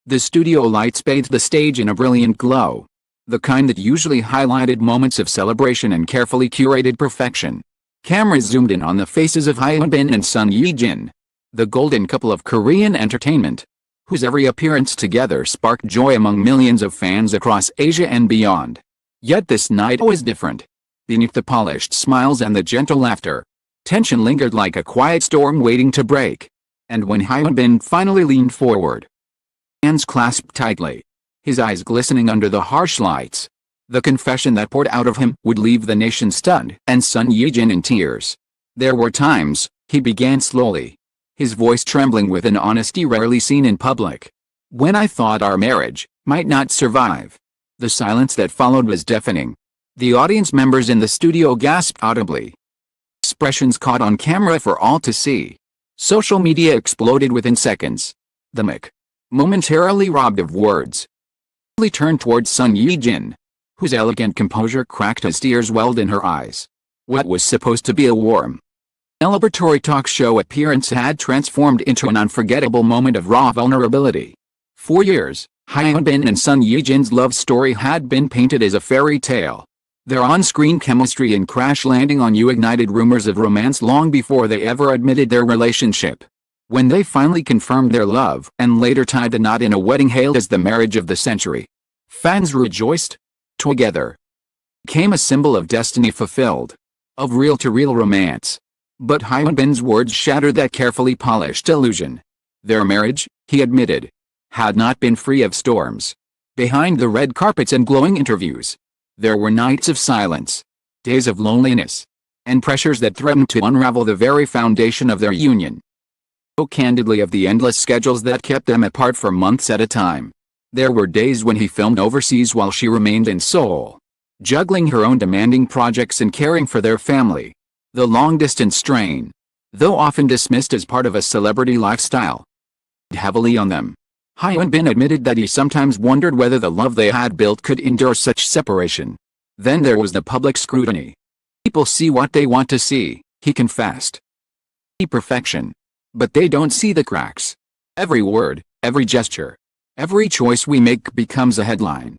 The studio lights bathed the stage in a brilliant glow. The kind that usually highlighted moments of celebration and carefully curated perfection. Cameras zoomed in on the faces of Hyun and Son Ye-jin, the golden couple of Korean entertainment, whose every appearance together sparked joy among millions of fans across Asia and beyond. Yet this night was different. Beneath the polished smiles and the gentle laughter, tension lingered like a quiet storm waiting to break. And when Hyun finally leaned forward, hands clasped tightly, his eyes glistening under the harsh lights, the confession that poured out of him would leave the nation stunned and Son Ye-jin in tears. There were times, he began slowly, his voice trembling with an honesty rarely seen in public, when I thought our marriage might not survive. The silence that followed was deafening. The audience members in the studio gasped audibly. Expressions caught on camera for all to see. Social media exploded within seconds. The mic, momentarily robbed of words, turned towards Son Ye-jin, whose elegant composure cracked as tears welled in her eyes. What was supposed to be a warm, celebratory talk show appearance had transformed into an unforgettable moment of raw vulnerability. For years, Hyun and Son Ye-jin's love story had been painted as a fairy tale. Their on-screen chemistry and crash landing on You ignited rumors of romance long before they ever admitted their relationship. When they finally confirmed their love and later tied the knot in a wedding hailed as the marriage of the century, fans rejoiced. Together became a symbol of destiny fulfilled, of real-to-real romance. But Hyunbin's words shattered that carefully polished illusion. Their marriage, he admitted, had not been free of storms. Behind the red carpets and glowing interviews, there were nights of silence, days of loneliness, and pressures that threatened to unravel the very foundation of their union. So candidly of the endless schedules that kept them apart for months at a time. There were days when he filmed overseas while she remained in Seoul, juggling her own demanding projects and caring for their family. The long-distance strain, though often dismissed as part of a celebrity lifestyle, weighed heavily on them. Hyun admitted that he sometimes wondered whether the love they had built could endure such separation. Then there was the public scrutiny. People see what they want to see, he confessed. See perfection. But they don't see the cracks. Every word, every gesture, every choice we make becomes a headline.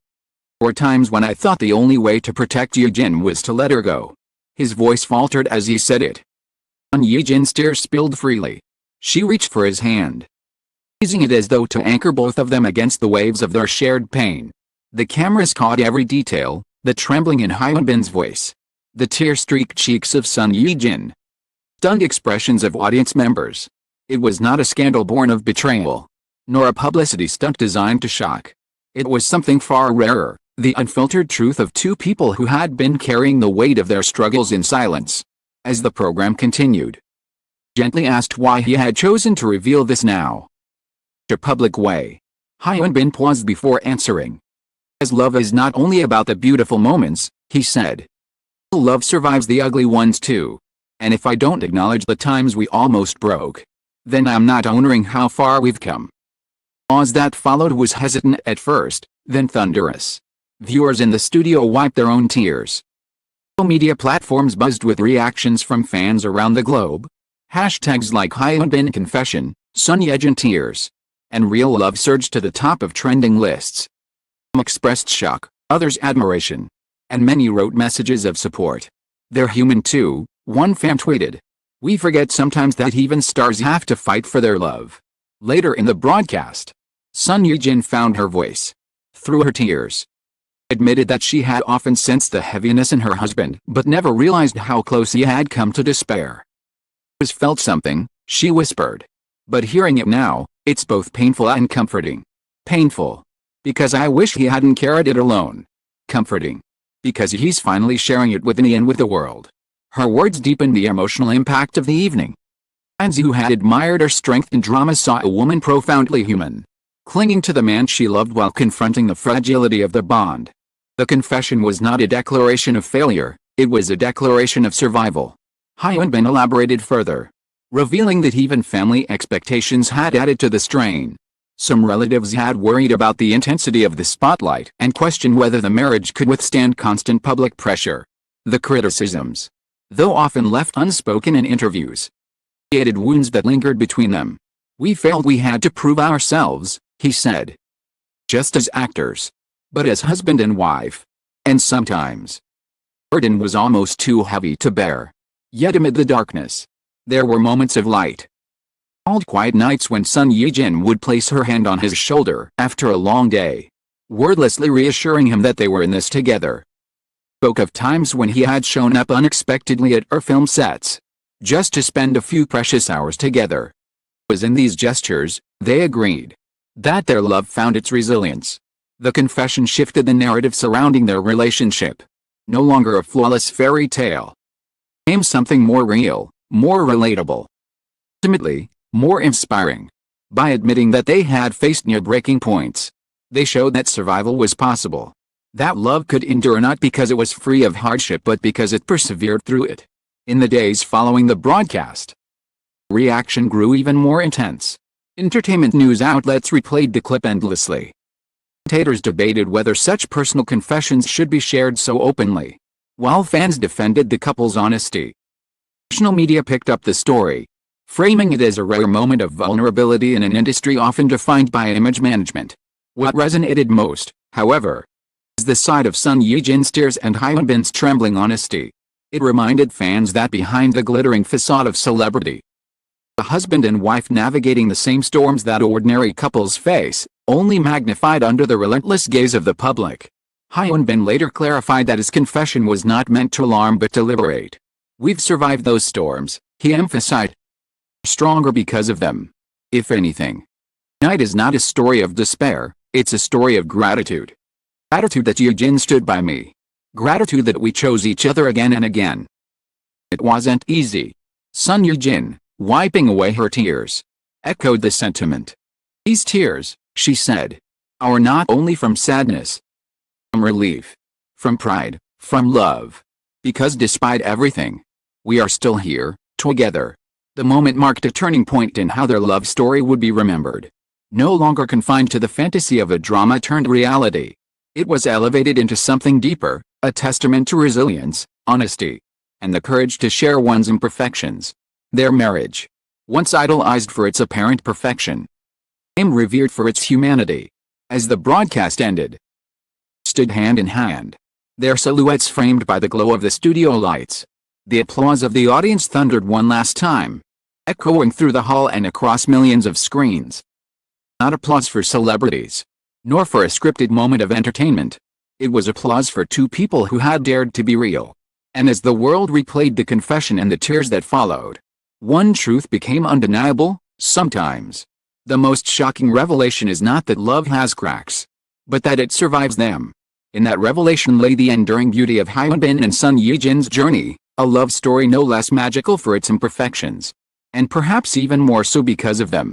There were times when I thought the only way to protect Ye-jin was to let her go. His voice faltered as he said it. On Ye-jin's tears spilled freely. She reached for his hand, using it as though to anchor both of them against the waves of their shared pain. The cameras caught every detail, the trembling in Hyunbin's voice, the tear-streaked cheeks of Son Ye-jin, stunned expressions of audience members. It was not a scandal born of betrayal, nor a publicity stunt designed to shock. It was something far rarer, the unfiltered truth of two people who had been carrying the weight of their struggles in silence. As the program continued, gently asked why he had chosen to reveal this now, in a public way. Hyunbin paused before answering. As love is not only about the beautiful moments, he said. Love survives the ugly ones too. And if I don't acknowledge the times we almost broke, then I'm not honoring how far we've come. The pause that followed was hesitant at first, then thunderous. Viewers in the studio wiped their own tears. Social media platforms buzzed with reactions from fans around the globe. Hashtags like Hyunbin confession, Son Ye-jin tears, and real love surged to the top of trending lists. Some expressed shock, others admiration, and many wrote messages of support. They're human too, one fan tweeted. We forget sometimes that even stars have to fight for their love. Later in the broadcast, Son Ye-jin found her voice. Through her tears, admitted that she had often sensed the heaviness in her husband but never realized how close he had come to despair. I felt something, she whispered. But hearing it now, it's both painful and comforting. Painful, because I wish he hadn't carried it alone. Comforting, because he's finally sharing it with me and with the world. Her words deepened the emotional impact of the evening. Fans who had admired her strength in drama saw a woman profoundly human, clinging to the man she loved while confronting the fragility of their bond. The confession was not a declaration of failure, it was a declaration of survival. Hyunbin elaborated further, revealing that even family expectations had added to the strain. Some relatives had worried about the intensity of the spotlight and questioned whether the marriage could withstand constant public pressure. The criticisms, though often left unspoken in interviews, created wounds that lingered between them. We felt we had to prove ourselves, he said. just as actors, but as husband and wife. And sometimes, burden was almost too heavy to bear. Yet amid the darkness, there were moments of light. Cold quiet nights when Sun Yijin would place her hand on his shoulder after a long day, wordlessly reassuring him that they were in this together. Spoke of times when he had shown up unexpectedly at her film sets, just to spend a few precious hours together. It was in these gestures, they agreed, that their love found its resilience. The confession shifted the narrative surrounding their relationship. No longer a flawless fairy tale. Became something more real, more relatable. Ultimately, more inspiring. By admitting that they had faced near breaking points, they showed that survival was possible. That love could endure not because it was free of hardship but because it persevered through it. In the days following the broadcast, reaction grew even more intense. Entertainment news outlets replayed the clip endlessly. Commentators debated whether such personal confessions should be shared so openly, while fans defended the couple's honesty. National media picked up the story, framing it as a rare moment of vulnerability in an industry often defined by image management. What resonated most, however, is the side of Sun Yijin's tears and Hyun Bin's trembling honesty. It reminded fans that behind the glittering facade of celebrity, a husband and wife navigating the same storms that ordinary couples face, only magnified under the relentless gaze of the public. Hyun Bin later clarified that his confession was not meant to alarm but to liberate. "We've survived those storms," he emphasized. "Stronger because of them. If anything, Night is not a story of despair, it's a story of gratitude. Gratitude that Yijin stood by me. Gratitude that we chose each other again and again." It wasn't easy. Sun Yijin, wiping away her tears, echoed the sentiment. "These tears," she said, "are not only from sadness, from relief, from pride, from love. Because despite everything, we are still here, together." The moment marked a turning point in how their love story would be remembered. No longer confined to the fantasy of a drama turned reality. It was elevated into something deeper, a testament to resilience, honesty, and the courage to share one's imperfections. Their marriage, once idolized for its apparent perfection, became revered for its humanity. As the broadcast ended, stood hand in hand, their silhouettes framed by the glow of the studio lights. The applause of the audience thundered one last time, echoing through the hall and across millions of screens. Not applause for celebrities, nor for a scripted moment of entertainment. It was applause for two people who had dared to be real. And as the world replayed the confession and the tears that followed, one truth became undeniable: sometimes, the most shocking revelation is not that love has cracks, but that it survives them. In that revelation lay the enduring beauty of Hyun Bin and Sun Yijin's journey, a love story no less magical for its imperfections, and perhaps even more so because of them.